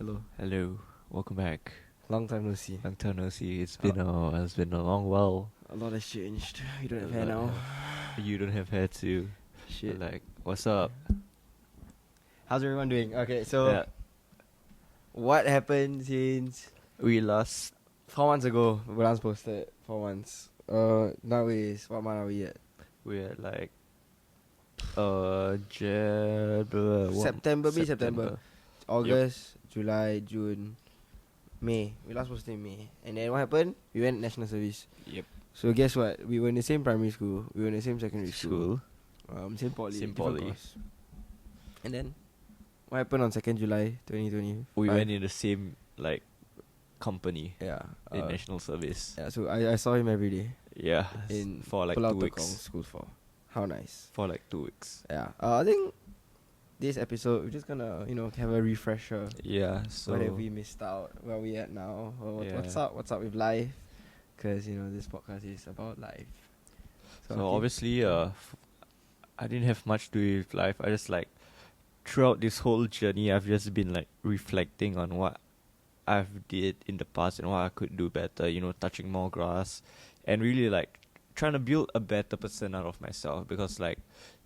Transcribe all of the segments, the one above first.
Hello. Hello, welcome back. Long time no see. Long time no see. It's been a long while. A lot has changed. You don't have A hair lot now. You don't have hair too. Shit. Like, what's up? How's everyone doing? Okay, so Yeah, what happened since we last 4 months ago? We last posted 4 months. Now is what month are we at? we had like September, mid-September. August, July, June, May. We last posted in May. And then what happened? We went national service. Yep. So guess what? We were in the same primary school. We were in the same secondary school. School. Same poly. Same different poly. course. And then what happened on 2nd July 2020? We went in the same like company Yeah. in national service. Yeah, so I saw him every day Yeah, in for like Pulau 2 Tekong weeks. School 4. How nice. For like 2 weeks. Yeah. I think this episode we're just gonna have a refresher. Yeah. So What have we missed out? Where we at now? What's Yeah. up? What's up with life? Because this podcast is about life. So okay. obviously, I didn't have much to do with life. I just like throughout this whole journey, I've just been like reflecting on what I've did in the past and what I could do better. Touching more grass, and really like trying to build a better person out of myself. Because like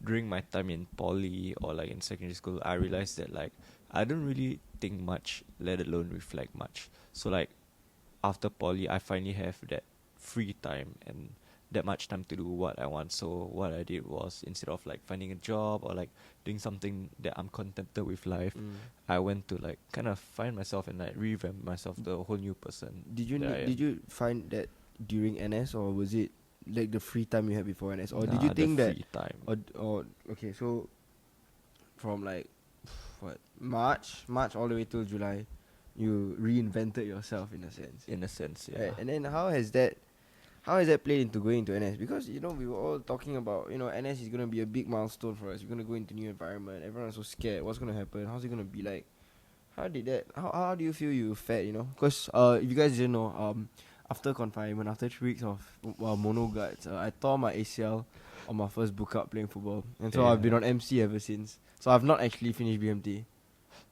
during my time in poly or like in secondary school, I realized that like I don't really think much, let alone reflect much. So like after poly, I finally have that free time and that much time to do what I want. So what I did was, instead of like finding a job or like doing something that I'm contented with life, I went to like kind of find myself and like revamp myself to a whole new person. Did you that I am. did you find that during NS, or was it like the free time you had before NS, or did Nah, you the think that free time? or okay, so from like what March all the way till July, you reinvented yourself in a sense. In a sense, yeah. Right. And then how has that played into going into NS? Because we were all talking about NS is gonna be a big milestone for us. We're gonna go into new environment. Everyone's so scared. What's gonna happen? How's it gonna be like? How do you feel you fared? Because if you guys didn't know, after confinement, after 3 weeks of mono guards, I tore my ACL on my first book up playing football, and so I've been on MC ever since. So I've not actually finished BMT.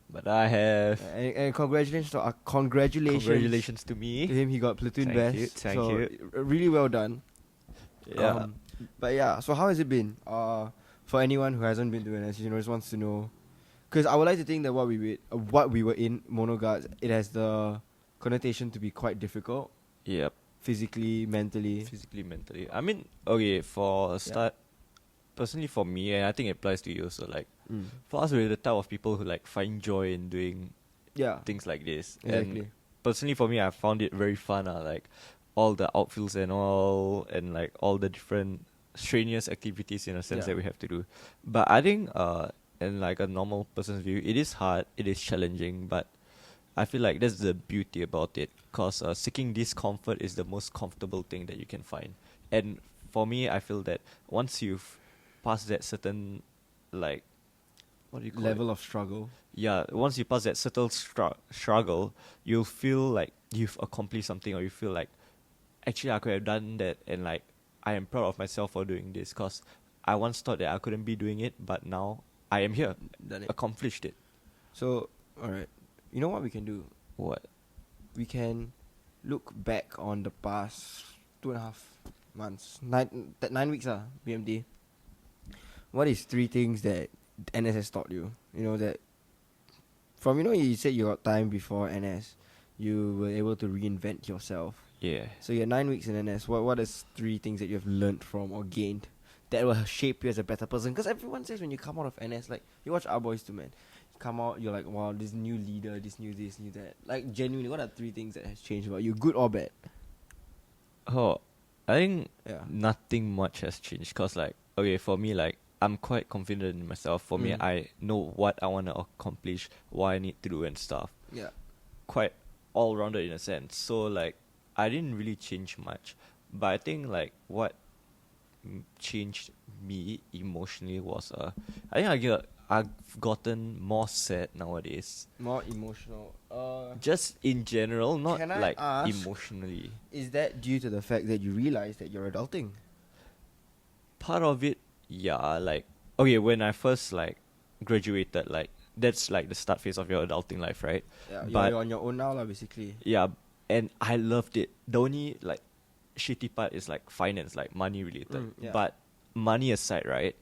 But I have. And congratulations Congratulations to to me. him. He got platoon Thank best. you, thank so you. Really well done. Yeah. But yeah, so how has it been? For anyone who hasn't been to NS, just wants to know. Because I would like to think that what we were in mono guards, it has the connotation to be quite difficult, Yep. physically, mentally. Physically, mentally. I mean, okay, for a start, personally for me, and I think it applies to you also, like, for us, we're the type of people who like find joy in doing Yeah, things like this. exactly. And personally for me, I found it very fun. Like all the outfields and all, and like all the different strenuous activities in a sense Yeah. that we have to do. But I think, in like a normal person's view, it is hard, it is challenging, but I feel like that's the beauty about it. Cause seeking discomfort is the most comfortable thing that you can find. And for me, I feel that once you've passed that certain, like, what do you call it? Level of struggle. Yeah, once you pass that subtle struggle, you'll feel like you've accomplished something, or you feel like, actually, I could have done that, and like, I am proud of myself for doing this, because I once thought that I couldn't be doing it, but now I am here, Done it. accomplished it. So, alright. You know what we can do? What? We can look back on the past 2.5 months. 9 weeks, BMT. What is 3 things that NS has taught you? That from, you said you got time before NS, you were able to reinvent yourself. Yeah. So you're 9 weeks in NS. What is 3 things that you have learned from or gained that will shape you as a better person? Because everyone says when you come out of NS, like, you watch Our Boys to Men, you come out, you're like, wow, this new leader, this new that. Like, genuinely, what are 3 things that has changed about you, good or bad? Oh, I think Yeah. nothing much has changed, because like, okay, for me, like, I'm quite confident in myself. For me, I know what I want to accomplish, what I need to do and stuff. Yeah. Quite all-rounded in a sense. So like, I didn't really change much. But I think like what changed me emotionally was I think I've gotten more sad nowadays. More emotional. Just in general, not Can I like ask- emotionally. Is that due to the fact that you realize that you're adulting? Part of it, yeah, like, okay, when I first like graduated, like that's like the start phase of your adulting life, right? Yeah, But you're on your own now, lah, basically. yeah, and I loved it. The only like shitty part is like finance, like money related. Yeah. But money aside, right?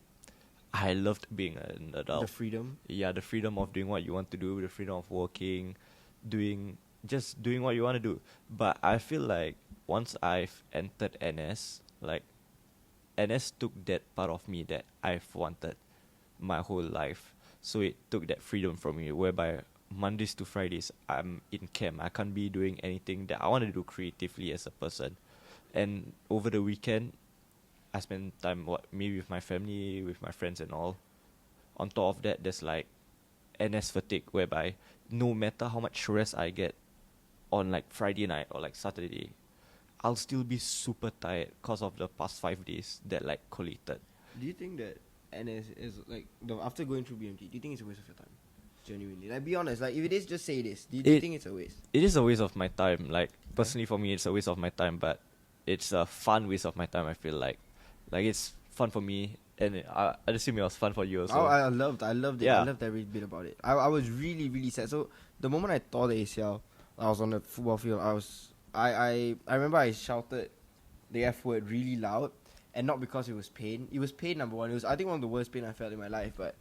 I loved being an adult. The freedom. Yeah, the freedom of doing what you want to do, the freedom of working, doing what you want to do. But I feel like once I've entered NS, like NS took that part of me that I've wanted my whole life. So it took that freedom from me, whereby Mondays to Fridays I'm in camp. I can't be doing anything that I want to do creatively as a person. And over the weekend, I spend time maybe with my family, with my friends and all. On top of that, there's like NS fatigue, whereby no matter how much rest I get on like Friday night or like Saturday, I'll still be super tired because of the past 5 days that like collated. Do you think that NS is like after going through BMT? Do you think it's a waste of your time? Genuinely, like, be honest. Like, if it is, just say this. Do you think it's a waste? It is a waste of my time. Like, personally for me, it's a waste of my time, but it's a fun waste of my time. I feel like it's fun for me, and I assume it was fun for you also. Oh, I loved it. Yeah. I loved every bit about it. I was really, really sad. So the moment I tore the ACL, I was on the football field. I remember I shouted the F word really loud, and not because it was pain. It was pain, number one. It was, I think, one of the worst pain I felt in my life. But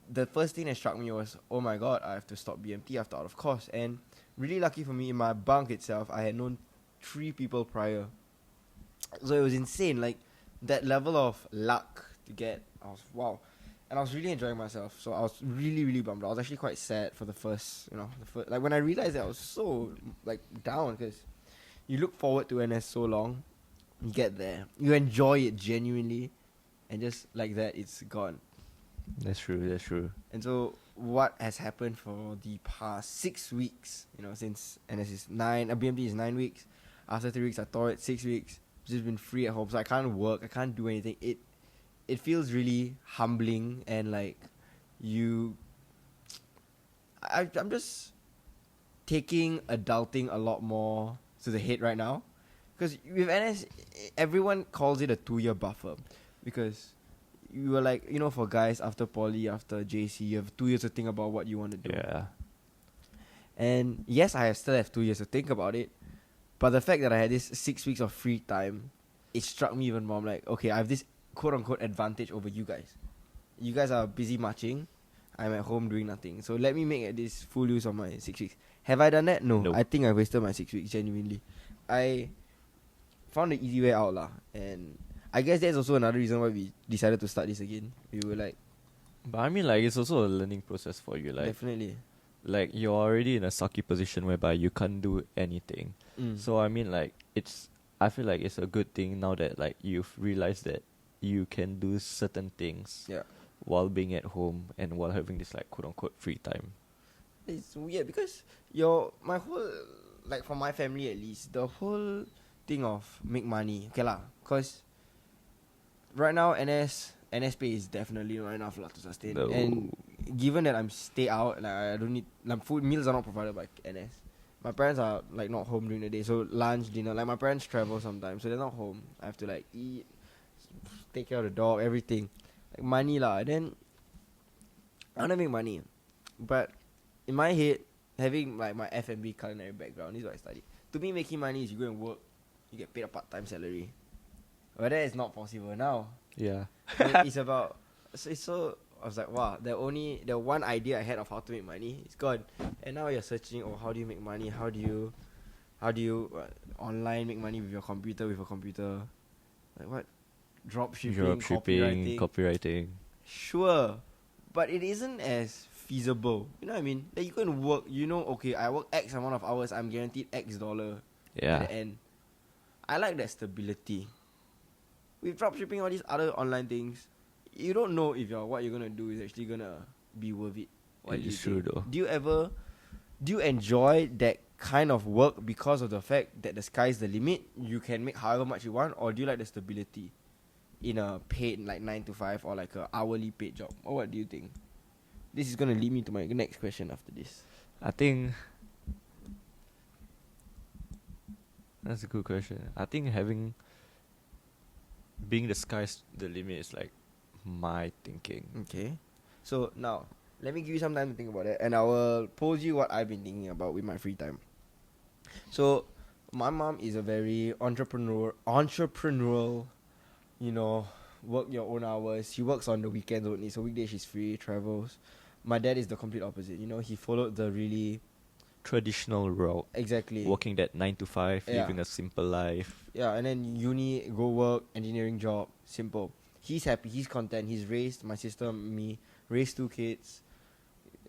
the first thing that struck me was, oh my god, I have to stop BMT after out of course. And really lucky for me, in my bunk itself, I had known 3 people prior. So it was insane. Like, that level of luck to get, I was wow. And I was really enjoying myself. So I was really, really bummed. I was actually quite sad for the first, like, when I realized that, I was so, like, down, because you look forward to NS so long, you get there, you enjoy it genuinely, and just like that, it's gone. That's true. And so what has happened for the past 6 weeks, since NS is 9, BMT is 9 weeks. After 3 weeks, I tore it. 6 weeks, just been free at home, so I can't work, I can't do anything. It feels really humbling, and like I'm just taking adulting a lot more to the head right now, because with NS, everyone calls it a 2-year buffer, because you were like, for guys after poly, after JC, you have 2 years to think about what you want to do. Yeah. And yes, I still have 2 years to think about it, but the fact that I had this 6 weeks of free time, it struck me even more. I'm like, okay, I have this quote-unquote advantage over you guys. You guys are busy marching, I'm at home doing nothing. So let me make this full use of my 6 weeks. Have I done that? No. Nope. I think I wasted my 6 weeks, genuinely. I found the easy way out, and I guess that's also another reason why we decided to start this again. We were like, But I mean, like, it's also a learning process for you. Like, definitely. Like, you're already in a sucky position whereby you can't do anything. So, I mean, like, I feel like it's a good thing now that, like, you've realized that you can do certain things while being at home and while having this, like, quote-unquote free time. It's weird because my whole, like, for my family at least, the whole thing of make money, okay lah, because right now NS pay is definitely not enough to sustain. No. And given that I'm stay out, like, I don't need, like, food meals are not provided by NS. My parents are, like, not home during the day, so lunch, dinner, like, my parents travel sometimes, so they're not home. I have to, like, eat, take care of the dog, everything, like, money lah. Then I want to make money, but in my head, having, like, my F&B culinary background, this is what I studied. To me, making money is you go and work, you get paid a part-time salary. But that is not possible now. Yeah. It's about, so I was like, wow, the one idea I had of how to make money is gone. And now you're searching, how do you make money? How do you online make money with your computer, with a computer? Like what? Dropshipping, copywriting. Sure, but it isn't as feasible. You know what I mean? Like, you go and work, okay, I work X amount of hours, I'm guaranteed X dollar Yeah. at the end. I like that stability. With dropshipping, all these other online things, you don't know if what you're gonna do is actually gonna be worth it. What do you It's true think? though. Do you enjoy that kind of work because of the fact that the sky's the limit? You can make however much you want, or do you like the stability in a paid, like, 9 to 5 or like a hourly paid job? Or what do you think? This is gonna lead me to my next question after this. I think that's a good question. I think being the sky's the limit is like my thinking. Okay. So now, let me give you some time to think about it, and I will pose you what I've been thinking about with my free time. So, my mom is a very entrepreneurial, you know, work your own hours. She works on the weekends only, so weekdays she's free, travels. My dad is the complete opposite. You know, he followed the really Traditional route, exactly working that 9 to 5, Yeah. living a simple life. Yeah, and then uni, go work, engineering job, simple. He's happy, he's content, he's raised my sister, me, raised 2 kids,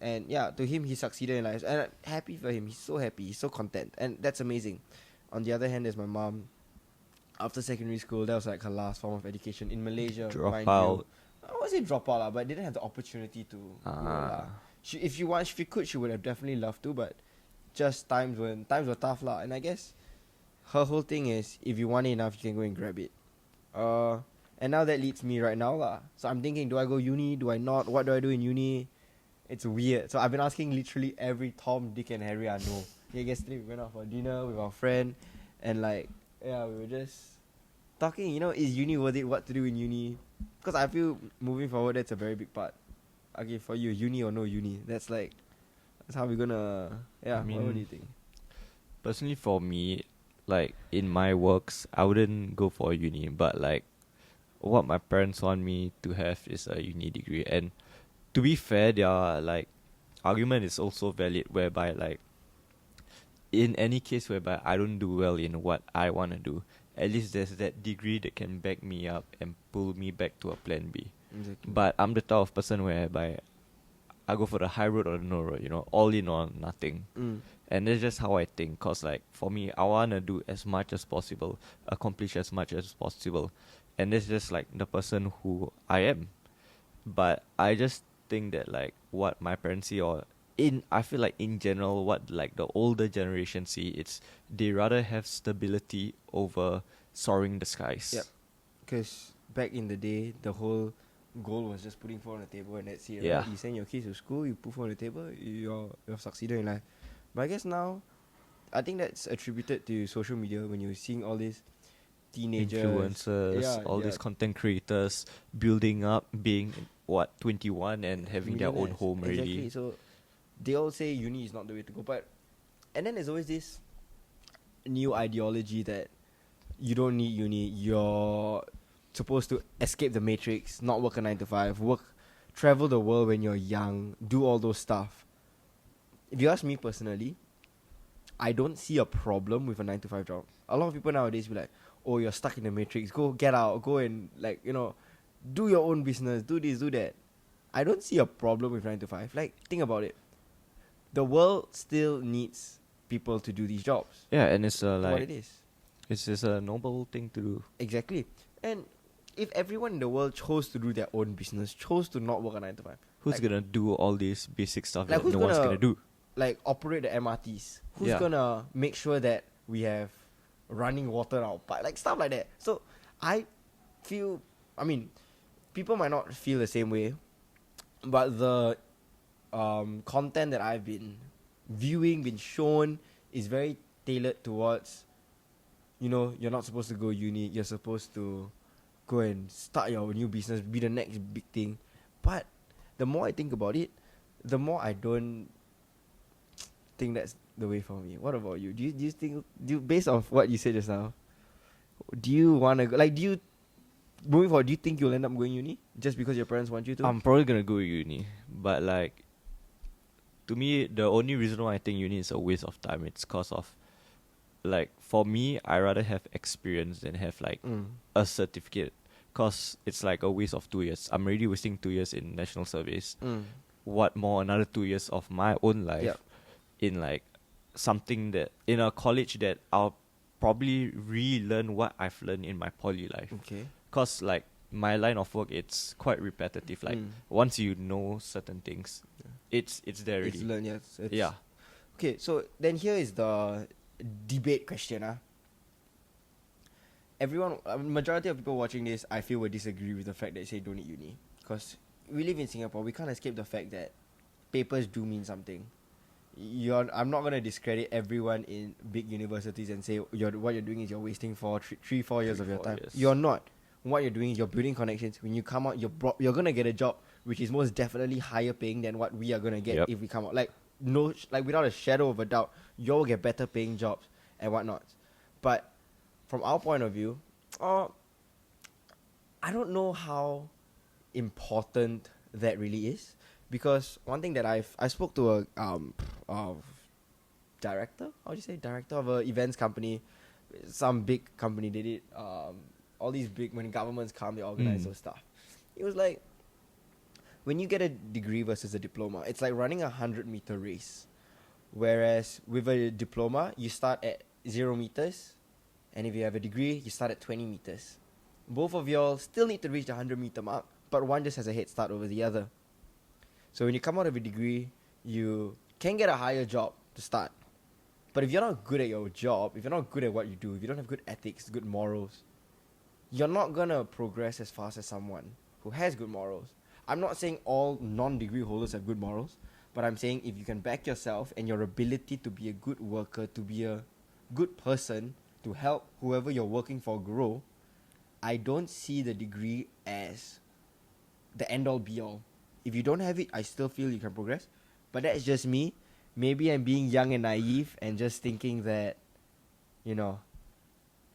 and yeah, to him he succeeded in life, and I'm happy for him. He's so happy, he's so content, and that's amazing. On the other hand, there's my mom. After secondary school, that was like her last form of education in Malaysia. Drop mind out. you. I won't say drop out, but didn't have the opportunity to. Go, lah. If she could, she would have definitely loved to, but just times were tough, lah. And I guess her whole thing is, if you want it enough, you can go and grab it. And now that leads me right now, lah. So I'm thinking, do I go uni? Do I not? What do I do in uni? It's weird. So I've been asking literally every Tom, Dick, and Harry I know. Yeah, yesterday we went out for dinner with our friend, and like, yeah, we were just talking. You know, is uni worth it? What to do in uni? Because I feel moving forward, that's a very big part. Okay, for you, uni or no uni? That's how we're gonna. Yeah, I mean, what do you think? Personally, for me, like in my works, I wouldn't go for uni, but like what my parents want me to have is a uni degree. And to be fair, their like argument is also valid, whereby like in any case whereby I don't do well in what I want to do, at least there's that degree that can back me up and pull me back to a plan B. Exactly. But I'm the type of person whereby I go for the high road or the no road, all in or nothing. And that's just how I think. Cause like for me, I wanna do as much as possible, accomplish as much as possible, and that's just like the person who I am. But I just think that like what my parents see, I feel like in general what like the older generation see, it's they rather have stability over soaring the skies. Yep. Because back in the day, the whole goal was just putting food on the table, and that's it. Yeah. Right? You send your kids to school, you put food on the table, you're succeeded in life. But I guess now, I think that's attributed to social media when you're seeing all these teenagers, Influencers, these content creators building up, being 21 and having their own millionaires. home already. Exactly. So they all say uni is not the way to go, and then there's always this new ideology that you don't need uni. You're supposed to escape the matrix, not work a 9 to 5, travel the world when you're young, do all those stuff. If you ask me personally, I don't see a problem with a 9 to 5 job. A lot of people nowadays be like, oh, you're stuck in the matrix, go get out, go and like, do your own business, do this, do that. I don't see a problem with 9 to 5. Like, think about it. The world still needs people to do these jobs. Yeah, and it's What it is. it's just a noble thing to do. Exactly. And if everyone in the world chose to do their own business, chose to not work a 9 to 5, Who's gonna do all this basic stuff like that who's no one's gonna- gonna do? like operate the MRTs, who's Yeah. gonna make sure that we have running water in our pipe, like stuff like that. So I feel, people might not feel the same way, but the content that I've been viewing, been shown, is very tailored towards, you're not supposed to go uni, you're supposed to go and start your new business, be the next big thing. But the more I think about it, the more I don't think that's the way for me. What about you? Do you think, based off what you said just now, do you want to go, moving forward, do you think you'll end up going uni just because your parents want you to? I'm probably gonna go uni, but like, to me, the only reason why I think uni is a waste of time, it's cause of, like, for me, I rather have experience than have like a certificate, cause it's like a waste of 2 years. I'm already wasting 2 years in national service. What more, another 2 years of my own life Yep. in like something that in a college that I'll probably relearn what I've learned in my poly life. Okay. Cause like my line of work, it's quite repetitive. Like once you know certain things, it's there already. It's learned, yes. Yeah. Okay, so then here is the debate question. Everyone, majority of people watching this, I feel, will disagree with the fact that they say don't need uni. Because we live in Singapore, we can't escape the fact that papers do mean something. I'm not going to discredit everyone in big universities and say what you're doing is you're wasting 4 years of your time. years. You're not. What you're doing is you're building connections. When you come out, you're going to get a job which is most definitely higher paying than what we are gonna get Yep. if we come out. Like like without a shadow of a doubt, you'll get better paying jobs and whatnot. But from our point of view, I don't know how important that really is, because one thing that I spoke to a director, how do you say, director of a events company, some big company. They did all these big, when governments come, they organize those stuff. It was like, when you get a degree versus a diploma, it's like running a 100-meter race. Whereas with a diploma, you start at 0 meters, and if you have a degree, you start at 20 meters. Both of y'all still need to reach the 100-meter mark, but one just has a head start over the other. So when you come out of a degree, you can get a higher job to start. But if you're not good at your job, if you're not good at what you do, if you don't have good ethics, good morals, you're not gonna progress as fast as someone who has good morals. I'm not saying all non-degree holders have good morals, but I'm saying if you can back yourself and your ability to be a good worker, to be a good person, to help whoever you're working for grow, I don't see the degree as the end-all be-all. If you don't have it, I still feel you can progress. But that's just me. Maybe I'm being young and naive and just thinking that, you know,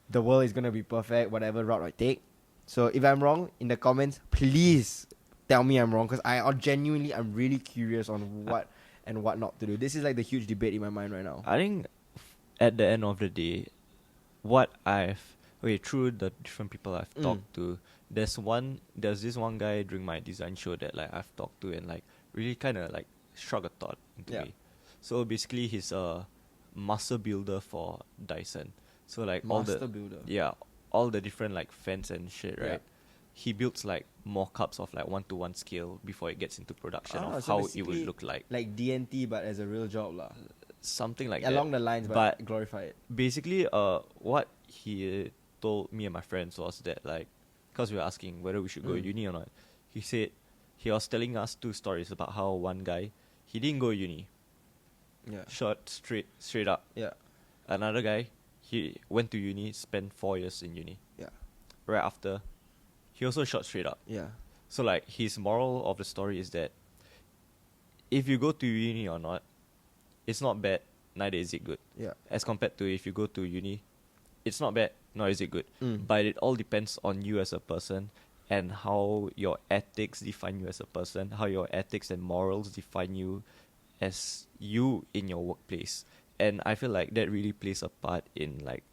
the world is going to be perfect, whatever route I take. So if I'm wrong, in the comments, please tell me I'm wrong, because I'm really curious on what and what not to do. This is like the huge debate in my mind right now. I think at the end of the day, through the different people I've talked to, there's this one guy during my design show that like I've talked to and like really kind of like struck a thought into me. So basically, he's a master builder for Dyson. So like all the different like fans and shit, right? He builds like mock-ups of like 1-to-1 scale before it gets into production of so how it would look like. Like DNT, but as a real job lah. Something like Along that. the lines, but glorify it. Basically, what he told me and my friends was that like, because we were asking whether we should go uni or not, he said he was telling us 2 stories about how one guy, he didn't go uni. Yeah. Shot straight up. Yeah. Another guy, he went to uni, spent 4 years in uni. Yeah. Right after, he also shot straight up. Yeah. So like his moral of the story is that if you go to uni or not, it's not bad, neither is it good. Yeah. As compared to if you go to uni, it's not bad, nor is it good. Mm. But it all depends on you as a person and how your ethics define you as a person, how your ethics and morals define you as you in your workplace. And I feel like that really plays a part in like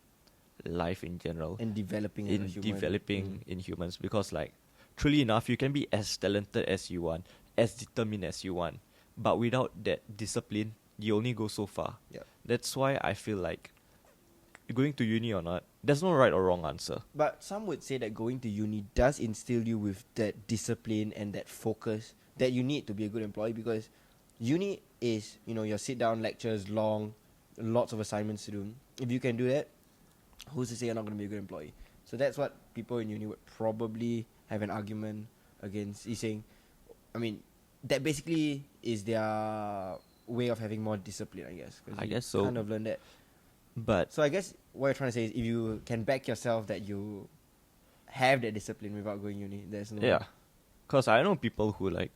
life in general. And developing in humans, because like truly enough, you can be as talented as you want, as determined as you want, but without that discipline, you only go so far. Yeah. That's why I feel like going to uni or not, there's no right or wrong answer. But some would say that going to uni does instill you with that discipline and that focus that you need to be a good employee, because uni is, your sit down lectures, long, lots of assignments to do. If you can do that, who's to say you're not going to be a good employee? So that's what people in uni would probably have an argument against. He's saying, that basically is their way of having more discipline, I guess. I guess so. Kind of learn that. But So I guess what you're trying to say is, if you can back yourself that you have that discipline without going uni, there's no... yeah, because I know people who like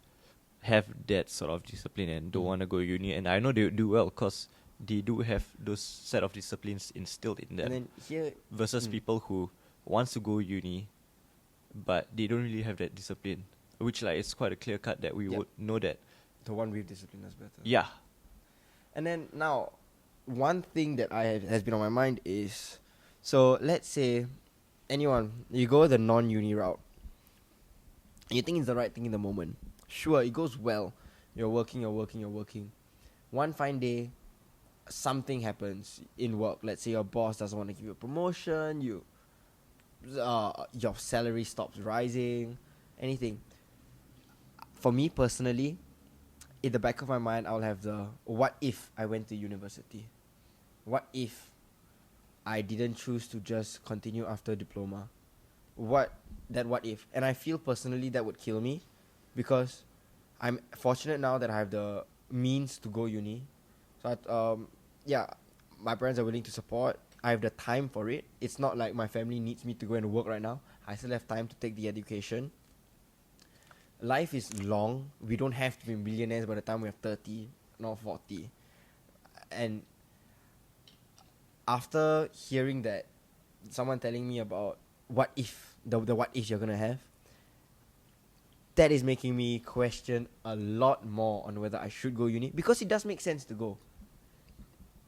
have that sort of discipline and don't want to go uni, and I know they do well because they do have those set of disciplines instilled in them. And then here... Versus people who wants to go uni, but they don't really have that discipline, which like it's quite a clear cut that we would know that. The one with discipline is better. Yeah. And then now, one thing that has been on my mind is, so let's say you go the non-uni route. You think it's the right thing in the moment. Sure, it goes well. You're working. One fine day, something happens in work. Let's say your boss doesn't want to give you a promotion. Your salary stops rising. Anything. For me personally, in the back of my mind, I'll have the, what if I went to university? What if I didn't choose to just continue after diploma? What if? And I feel personally that would kill me, because I'm fortunate now that I have the means to go uni. So my parents are willing to support. I have the time for it. It's not like my family needs me to go and work right now. I still have time to take the education. life is long. We don't have to be millionaires by the time we're 30, not 40. And after hearing that, someone telling me about what if, the what if you're gonna have, that is making me question a lot more on whether I should go uni, because it does make sense to go.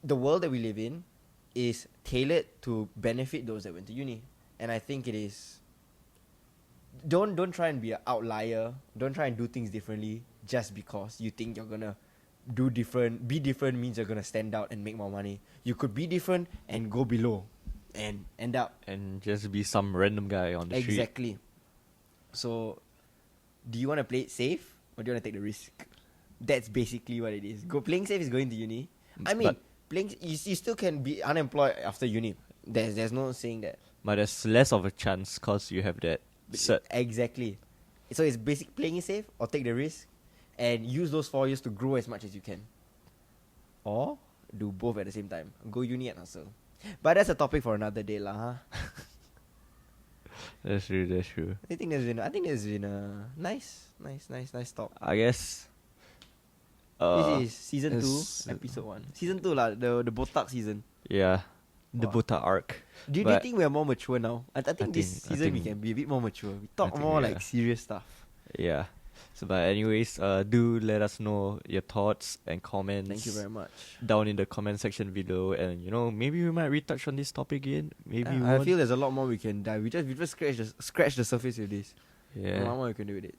The world that we live in is tailored to benefit those that went to uni, and I think it is. Don't try and be an outlier. Don't try and do things differently just because you think you're gonna do different. Be different means you're gonna stand out and make more money. You could be different and go below, and end up And just be some random guy on the street. exactly. So, do you want to play it safe or do you want to take the risk? That's basically what it is. Playing safe is going to uni. I mean, But- playing you still can be unemployed after uni. There's no saying that. But there's less of a chance because you have that cert. Exactly. So it's basic playing it safe or take the risk and use those 4 years to grow as much as you can. Or do both at the same time. Go uni and hustle. But that's a topic for another day lah, huh? That's true. I think there's been a nice talk. I guess. This is season it's- 2, episode 1. Season 2 lah, the Botak season. Yeah. The Wow. Buta arc. Do you But- think we are more mature now? I think this think- I season we think- can be a bit more mature. We talk think, more yeah. like serious stuff. Yeah. So, but anyways, do let us know your thoughts and comments. Thank you very much. Down in the comment section below, and maybe we might retouch on this topic again. Maybe we I won't. feel there's a lot more we can dive. We just scratch the surface with this. There's a lot Yeah. more we can do with it.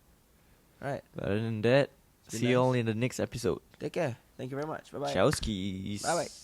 Alright. But other than that, It's been see you all nice. in the next episode. Take care. Thank you very much. Bye bye. Ciao skis. Bye bye.